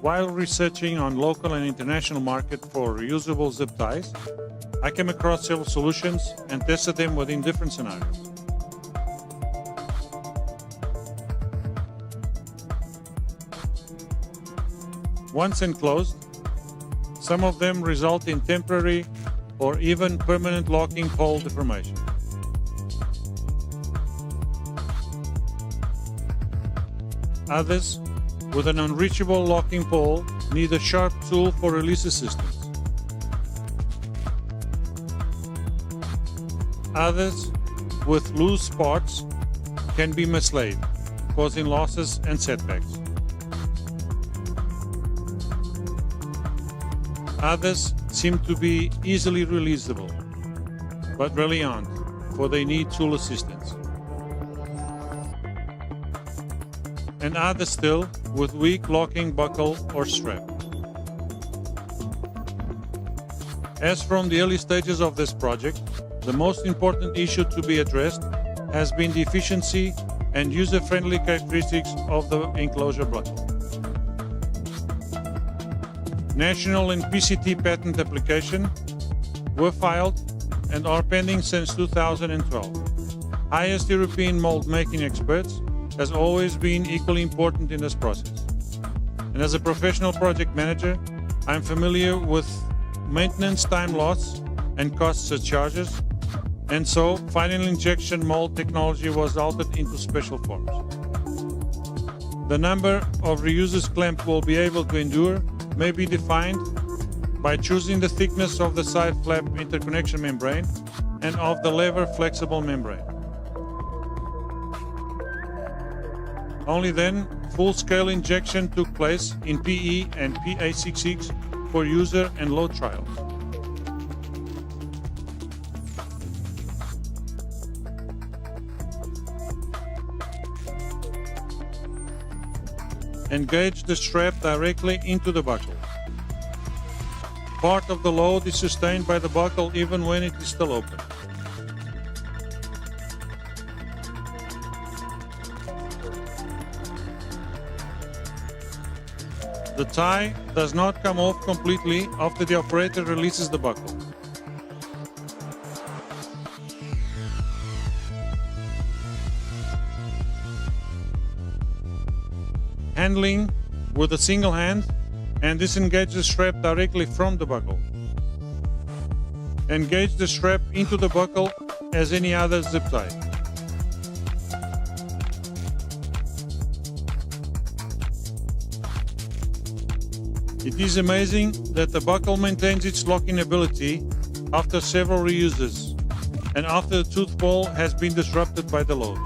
While researching on local and international market for reusable zip ties, I came across several solutions and tested them within different scenarios. Once enclosed, some of them result in temporary or even permanent locking pole deformation. Others, with an unreachable locking pole, need a sharp tool for release assistance. Others, with loose parts, can be mislaid, causing losses and setbacks. Others seem to be easily releasable, but really aren't, for they need tool assistance. And others still with weak locking buckle or strap. As from the early stages of this project, the most important issue to be addressed has been the efficiency and user-friendly characteristics of the enclosure buckle. National and PCT patent applications were filed and are pending since 2012. Highest European mold making experts has always been equally important in this process. And as a professional project manager, I'm familiar with maintenance time loss and cost surcharges, and so final injection mold technology was altered into special forms. The number of reuses clamp will be able to endure may be defined by choosing the thickness of the side flap interconnection membrane and of the lever flexible membrane. Only then, full-scale injection took place in PE and PA66 for user and load trials. Engage the strap directly into the buckle. Part of the load is sustained by the buckle even when it is still open. The tie does not come off completely after the operator releases the buckle. Handling with a single hand and disengage the strap directly from the buckle. Engage the strap into the buckle as any other zip tie. It is amazing that the buckle maintains its locking ability after several reuses and after the tooth ball has been disrupted by the load.